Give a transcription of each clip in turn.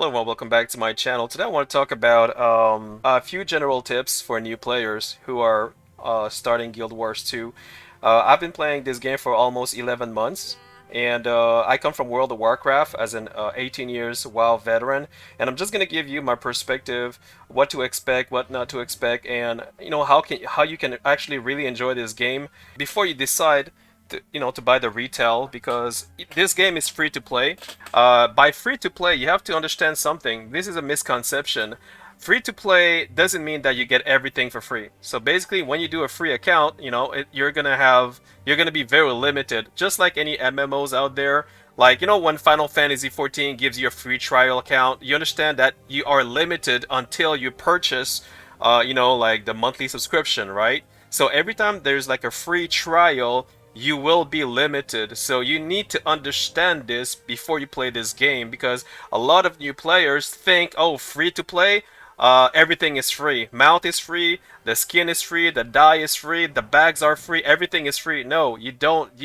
Hello and welcome back to my channel. Today I want to talk about a few general tips for new players who are starting Guild Wars 2. I've been playing this game for almost 11 months, and I come from World of Warcraft as an 18 years WoW veteran, and I'm just gonna give you my perspective, what to expect, what not to expect, and how you can actually really enjoy this game before you decide to buy the retail, because this game is free to play. By free to play, you have to understand something. This is a misconception. Free to play doesn't mean that you get everything for free. So basically, when you do a free account, you're gonna be very limited, just like any MMOs out there. Like, when Final Fantasy 14 gives you a free trial account, you understand that you are limited until you purchase, like the monthly subscription, right? So every time there's like a free trial, you will be limited. So you need to understand this before you play this game, because a lot of new players think, oh, free to play, everything is free. Mount is free, the skin is free, the dye is free, the bags are free, everything is free. No, you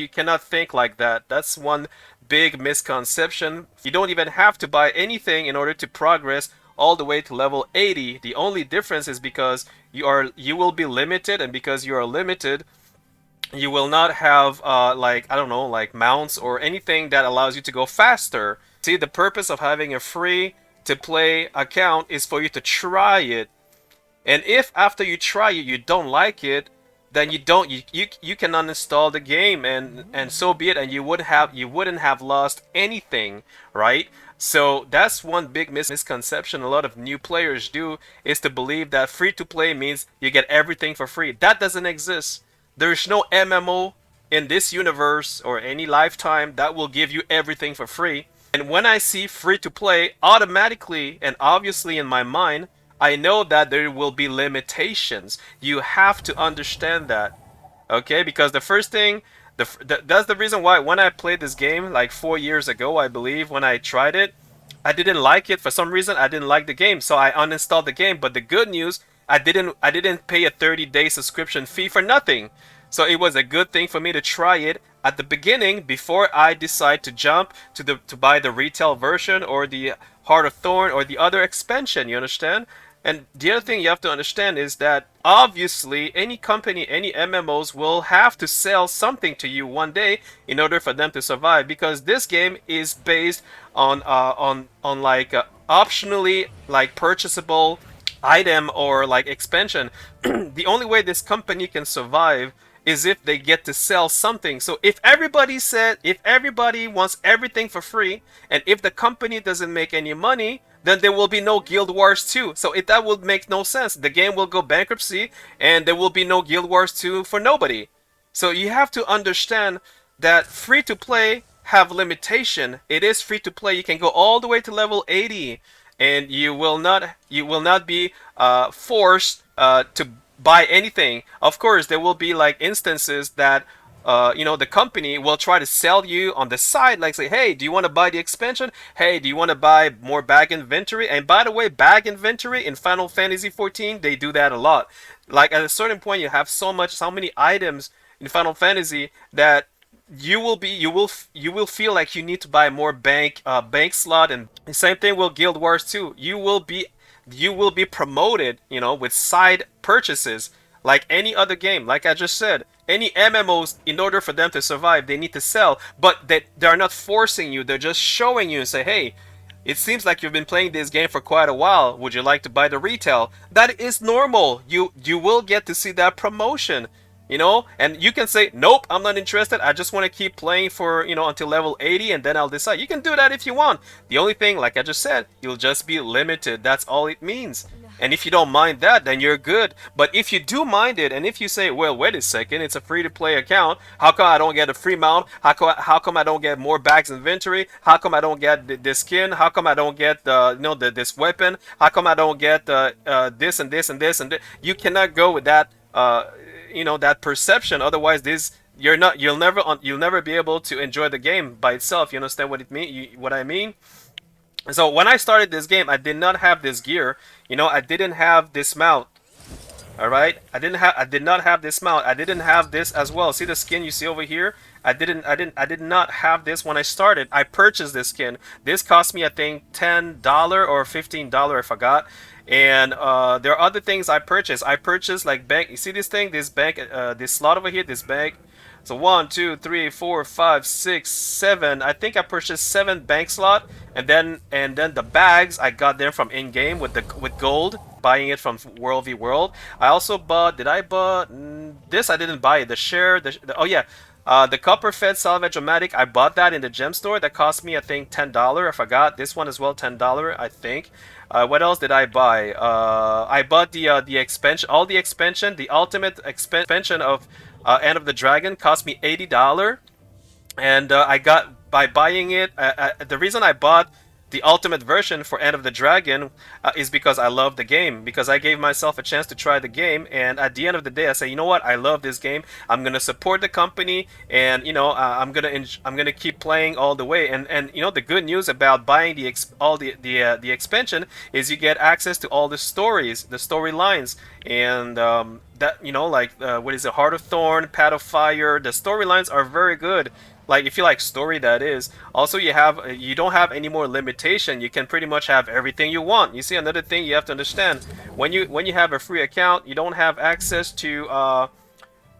cannot think like that. That's one big misconception. You don't even have to buy anything in order to progress all the way to level 80. The only difference is because you will be limited, and because you are limited, you will not have like, I don't know, like mounts or anything that allows you to go faster. See, the purpose of having a free to play account is for you to try it. And if after you try it you don't like it, then you can uninstall the game, and so be it, and you wouldn't have lost anything, right? So that's one big misconception a lot of new players do, is to believe that free to play means you get everything for free. That doesn't exist. There's no MMO in this universe or any lifetime that will give you everything for free. And when I see free to play, automatically and obviously in my mind, I know that there will be limitations. You have to understand that, okay? Because the first thing, that's the reason why when I played this game like 4 years ago, I believe, when I tried it, I didn't like it. For some reason, I didn't like the game, so I uninstalled the game. But the good news, I didn't pay a 30-day subscription fee for nothing. So it was a good thing for me to try it at the beginning before I decide to jump to buy the retail version or the Heart of Thorn or the other expansion, you understand? And the other thing you have to understand is that obviously any company, any MMOs will have to sell something to you one day in order for them to survive, because this game is based on like optionally like purchasable item or like expansion. The only way this company can survive is if they get to sell something. So if everybody wants everything for free, and if the company doesn't make any money, then there will be no Guild Wars 2. So that would make no sense. The game will go bankruptcy, and there will be no Guild Wars 2 for nobody. So you have to understand that free to play have limitation. It is free to play. You can go all the way to level 80, and you will not be forced to buy anything. Of course, there will be like instances that the company will try to sell you on the side, like say, hey, do you want to buy the expansion? Hey, do you want to buy more bag inventory? And by the way, bag inventory in Final Fantasy 14, they do that a lot. Like at a certain point, you have so many items in Final Fantasy that you will feel like you need to buy more bank slot. And the same thing with Guild Wars 2. You will be promoted, with side purchases like any other game. Like I just said, any MMOs, in order for them to survive, they need to sell, but they're not forcing you. They're just showing you and say, hey, it seems like you've been playing this game for quite a while. Would you like to buy the retail? That is normal. You will get to see that promotion. And you can say, nope, I'm not interested. I just want to keep playing for, until level 80, and then I'll decide. You can do that if you want. The only thing, like I just said, you'll just be limited. That's all it means. And if you don't mind that, then you're good. But if you do mind it, and if you say, well, wait a second, it's a free-to-play account. How come I don't get a free mount? How come I don't get more bags inventory? How come I don't get the skin? How come I don't get this weapon? How come I don't get this and this and this and this? You cannot go with that. That perception. Otherwise, you'll never be able to enjoy the game by itself. You understand what I mean? So when I started this game, I did not have this gear. I didn't have this mount. All right, I did not have this mount. I didn't have this as well. See the skin you see over here? I did not have this when I started. I purchased this skin. This cost me, I think, $10 or $15, I forgot. And there are other things I purchased. I purchased like bank. You see this thing? This bank, this slot over here, this bank. So 1, 2, 3, 4, 5, 6, 7. I think I purchased 7 bank slot, and then the bags I got them from in game with gold, buying it from World v World. I also bought. Did I bought this? I didn't buy it. The share. Oh yeah. The copper fed salvage-o-matic, I bought that in the gem store. That cost me, I think, $10. I forgot. This one as well, $10, I think. What else did I buy? I bought the expansion, all the expansion, the ultimate expansion of End of the Dragon cost me $80, and I got by buying it. The reason I bought the ultimate version for End of the Dragon is because I love the game, because I gave myself a chance to try the game, and at the end of the day I say, you know what, I love this game, I'm gonna support the company, and you know, I'm gonna keep playing all the way. And you know, the good news about buying the expansion is you get access to all the stories, the storylines, and that, you know, like what is it, Heart of Thorn, Path of Fire, the storylines are very good. Like, if you like story, that is. Also, you don't have any more limitation. You can pretty much have everything you want. You see, another thing you have to understand, when you have a free account, you don't have access to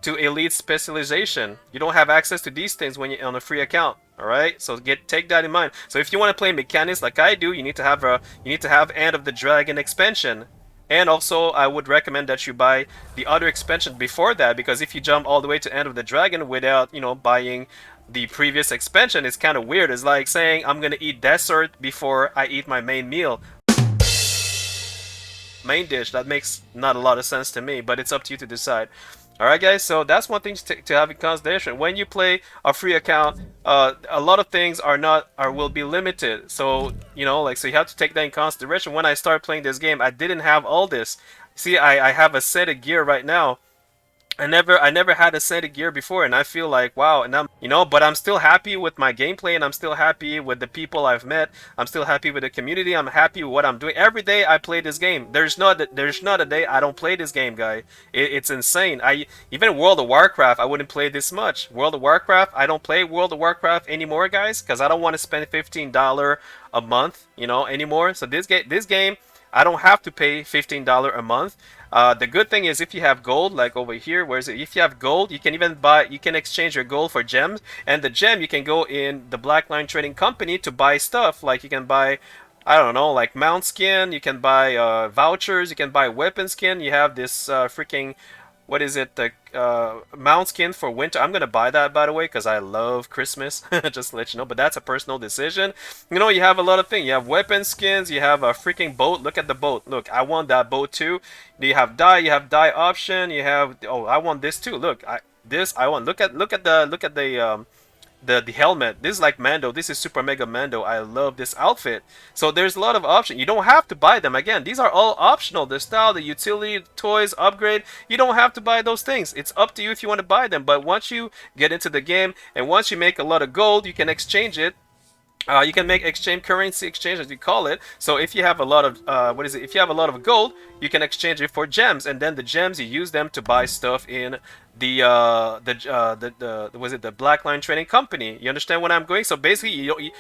elite specialization. You don't have access to these things when you're on a free account. All right, so take that in mind. So if you want to play mechanics like I do, you need to have End of the Dragon expansion. And also, I would recommend that you buy the other expansion before that, because if you jump all the way to End of the Dragon without, you know, buying the previous expansion, it's kind of weird. It's like saying I'm gonna eat dessert before I eat my main meal. Main dish, that makes not a lot of sense to me, but it's up to you to decide. Alright guys, so that's one thing to have in consideration. When you play a free account, a lot of things will be limited. So, you know, like, so you have to take that in consideration. When I started playing this game, I didn't have all this. See, I have a set of gear right now. I never had a set of gear before, and I feel like, wow. And I'm, you know, but I'm still happy with my gameplay, and I'm still happy with the people I've met. I'm still happy with the community. I'm happy with what I'm doing. Every day I play this game. There's not a day I don't play this game, guy. It's insane. Even World of Warcraft, I wouldn't play this much. World of Warcraft, I don't play World of Warcraft anymore, guys, because I don't want to spend $15 a month, you know, anymore. So this game, I don't have to pay $15 a month. The good thing is, if you have gold, like over here, where is it? If you have gold, you can even you can exchange your gold for gems, and the gem you can go in the Blackline Trading Company to buy stuff. Like, you can buy, I don't know, like mount skin, you can buy vouchers, you can buy weapon skin. You have this freaking, what is it, the mount skin for winter. I'm gonna buy that, by the way, because I love Christmas. Just to let you know, but that's a personal decision. You know, you have a lot of things. You have weapon skins, you have a freaking boat. Look at the boat. Look, I want that boat too. You have dye option. You have, oh, I want this too. Look, I want. Look at the helmet. This is like Mando. This is Super Mega Mando. I love this outfit. So there's a lot of options. You don't have to buy them. Again, these are all optional. The style, the utility, toys, upgrade. You don't have to buy those things. It's up to you if you want to buy them. But once you get into the game, and once you make a lot of gold, you can exchange it. You can make currency exchange, as we call it. So if you have a lot of if you have a lot of gold, you can exchange it for gems, and then the gems, you use them to buy stuff in the the Blackline Trading Company. You understand what I'm going? So basically,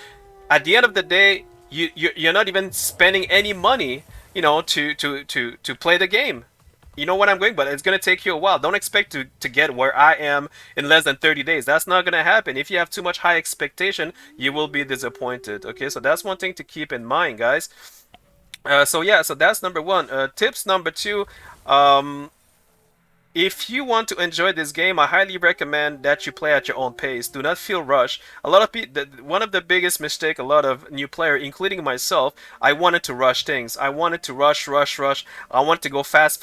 at the end of the day, you're not even spending any money, you know, to play the game. You know what I'm going, but it's going to take you a while. Don't expect to get where I am in less than 30 days. That's not going to happen. If you have too much high expectation, you will be disappointed. Okay, so that's one thing to keep in mind, guys. So yeah, so that's number one. Tips number two. If you want to enjoy this game, I highly recommend that you play at your own pace. Do not feel rushed. A lot of people, one of the biggest mistake a lot of new players, including myself, I wanted to rush things. I wanted to rush. I wanted to go fast,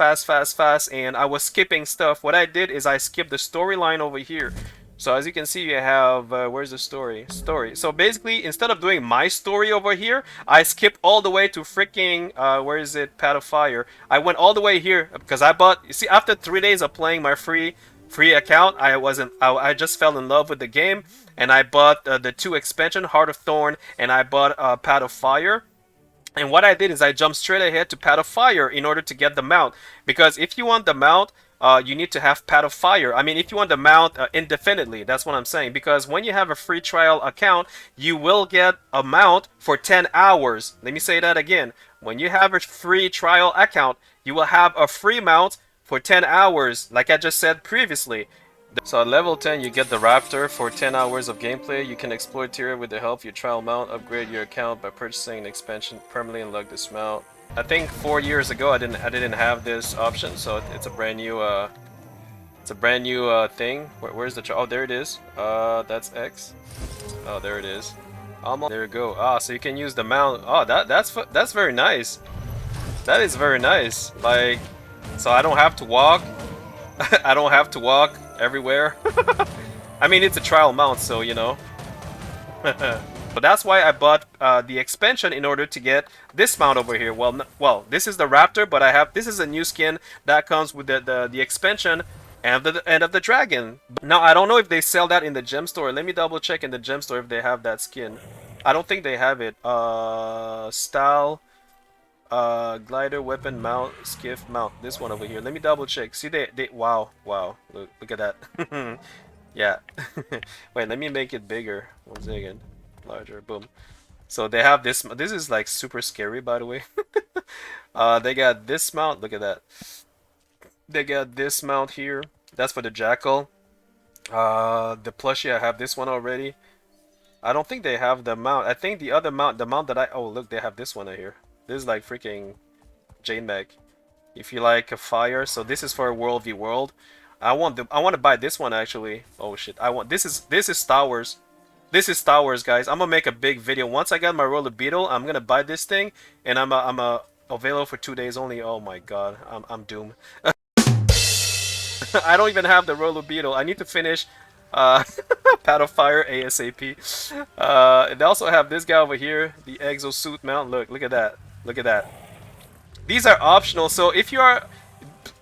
and I was skipping stuff. What I did is I skipped the storyline over here. So as you can see, you have, where's the story? So basically, instead of doing my story over here, I skipped all the way to freaking, where is it, Path of Fire. I went all the way here, because I bought, you see, after 3 days of playing my free account, I just fell in love with the game, and I bought the 2 expansion, Heart of Thorn, and I bought Path of Fire. And what I did is I jumped straight ahead to Path of Fire in order to get the mount. Because if you want the mount, you need to have Path of Fire. I mean, if you want the mount indefinitely, that's what I'm saying. Because when you have a free trial account, you will get a mount for 10 hours. Let me say that again. When you have a free trial account, you will have a free mount for 10 hours, like I just said previously. So at level 10, you get the Raptor for 10 hours of gameplay. You can explore Tyria with the help of your trial mount, upgrade your account by purchasing an expansion, permanently unlock this mount. I think 4 years ago I didn't have this option, so it's a brand new thing. Where's the oh, there it is. That's X. Oh, there it is. Almost there you go. Ah, so you can use the mount. Oh, that's very nice. That is very nice. Like, so I don't have to walk. I don't have to walk everywhere. I mean, it's a trial mount, so you know. But that's why I bought the expansion in order to get this mount over here. Well, this is the Raptor, but this is a new skin that comes with the expansion and the end of the dragon. Now I don't know if they sell that in the gem store. Let me double check in the gem store if they have that skin. I don't think they have it. Style. Glider, weapon, mount, skiff, mount. This one over here. Let me double check. See, they wow, look at that. Yeah. Wait, let me make it bigger. 1 second. Larger, boom. So they have this. This is like super scary, by the way. They got this mount. Look at that. They got this mount here. That's for the jackal. The plushie, I have this one already. I don't think they have the mount. I think the other mount, the mount that oh look, they have this one right here. This is like freaking Jane Meg. If you like a fire, so this is for World v World. I want to buy this one actually. Oh shit! This is Star Wars. This is Star Wars, guys. I'm gonna make a big video once I got my roller beetle. I'm gonna buy this thing, and I'm available for 2 days only. Oh my god, I'm doomed. I don't even have the roller beetle. I need to finish Path of Fire ASAP. They also have this guy over here, the exosuit mount. Look at that. Look at that. These are optional, so if you are,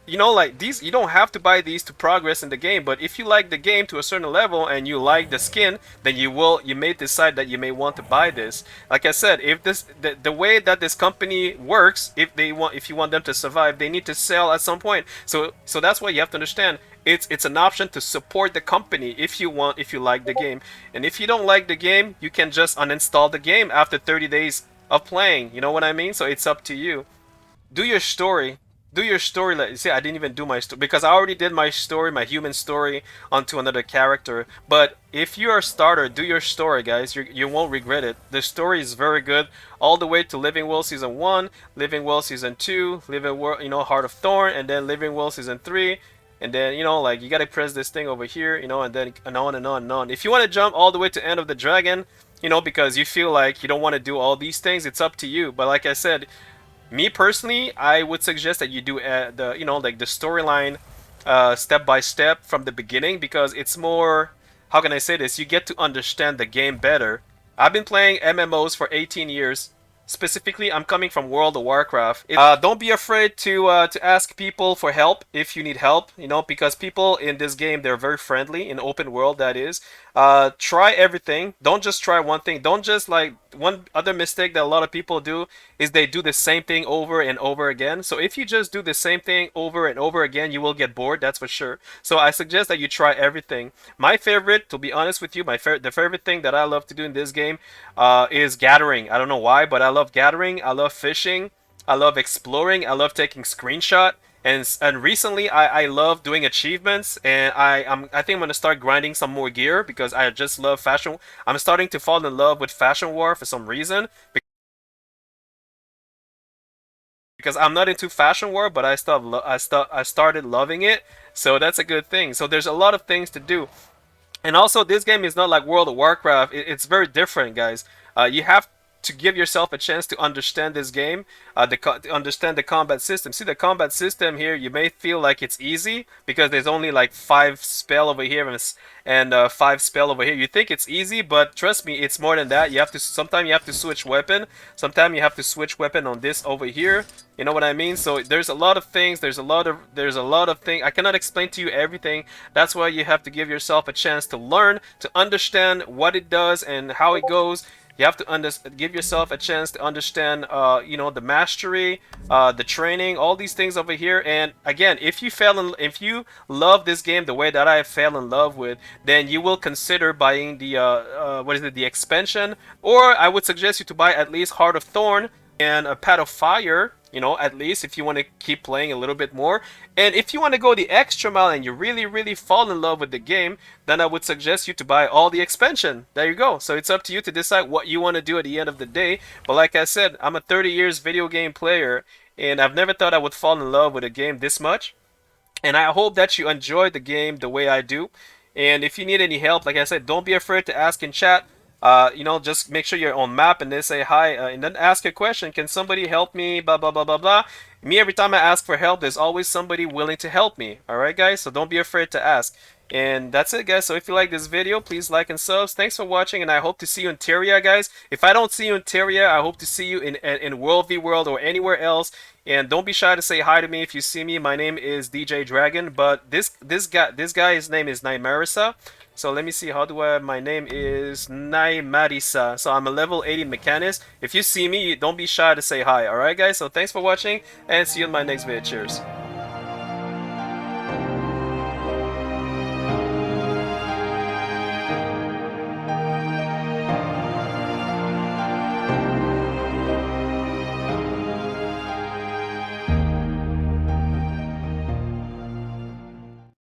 you know, like these, you don't have to buy these to progress in the game. But if you like the game to a certain level and you like the skin, then you may decide that you may want to buy this. Like I said, if the way that this company works, if you want them to survive, they need to sell at some point. So that's why you have to understand. It's an option to support the company if you like the game. And if you don't like the game, you can just uninstall the game after 30 days of playing. You know what I mean? So it's up to you. Do your story. Do your story. Like, see, I didn't even do my story because I already did my story, my human story, onto another character. But if you're a starter, do your story, guys. You won't regret it. The story is very good, all the way to Living Will Season 1, Living Will Season 2, Living Will, you know, Heart of Thorn, and then Living Will Season 3. And then, you know, like, you gotta press this thing over here, you know, and then and on and on and on. If you want to jump all the way to End of the Dragon, you know, because you feel like you don't want to do all these things, it's up to you. But like I said, me personally, I would suggest that you do the, you know, like the storyline step by step from the beginning, because it's more, how can I say this, you get to understand the game better. I've been playing MMOs for 18 years. Specifically, I'm coming from World of Warcraft. Don't be afraid to ask people for help if you need help, you know, because people in this game, they're very friendly, in open world, that is. Try everything. Don't just try one thing. Don't just, like, one other mistake that a lot of people do is they do the same thing over and over again. So if you just do the same thing over and over again, you will get bored, that's for sure. So I suggest that you try everything. My favorite, to be honest with you, the favorite thing that I love to do in this game is gathering. I don't know why, but I love gathering. I love fishing. I love exploring. I love taking screenshot. And recently I love doing achievements, and I think I'm gonna start grinding some more gear because I just love fashion. I'm starting to fall in love with Fashion War for some reason, because I'm not into Fashion War, but I started loving it, so that's a good thing. So there's a lot of things to do. And also, this game is not like World of Warcraft. It's very different, guys. You have to give yourself a chance to understand this game, to understand the combat system. See, the combat system here, you may feel like it's easy because there's only like 5 spell over here and 5 spell over here. You think it's easy, but trust me, it's more than that. Sometimes you have to switch weapon. Sometimes you have to switch weapon on this over here. You know what I mean? So there's a lot of things. There's a lot of things. I cannot explain to you everything. That's why you have to give yourself a chance to learn, to understand what it does and how it goes. You have to give yourself a chance to understand, you know, the mastery, the training, all these things over here. And again, if you love this game the way that I fell in love with, then you will consider buying the what is it, the expansion, or I would suggest you to buy at least Heart of Thorn and a Path of Fire, you know, at least if you want to keep playing a little bit more. And if you want to go the extra mile and you really, really fall in love with the game, then I would suggest you to buy all the expansion. There you go. So it's up to you to decide what you want to do at the end of the day. But like I said, I'm a 30 years video game player, and I've never thought I would fall in love with a game this much. And I hope that you enjoyed the game the way I do. And if you need any help, like I said, don't be afraid to ask in chat. You know, just make sure you're on map and they say hi, and then ask a question. Can somebody help me? Blah blah blah blah blah. Me, every time I ask for help, there's always somebody willing to help me. All right, guys. So don't be afraid to ask. And that's it, guys. So if you like this video, please like and subs. Thanks for watching, and I hope to see you in Terraria, guys. If I don't see you in Terraria, I hope to see you in World v World or anywhere else. And don't be shy to say hi to me if you see me. My name is DJ Dragon, but this guy's name is Naimarisa. So let me see, how do I, my name is Naimarisa. So I'm a level 80 mechanist. If you see me, don't be shy to say hi, alright guys? So thanks for watching, and see you in my next video. Cheers.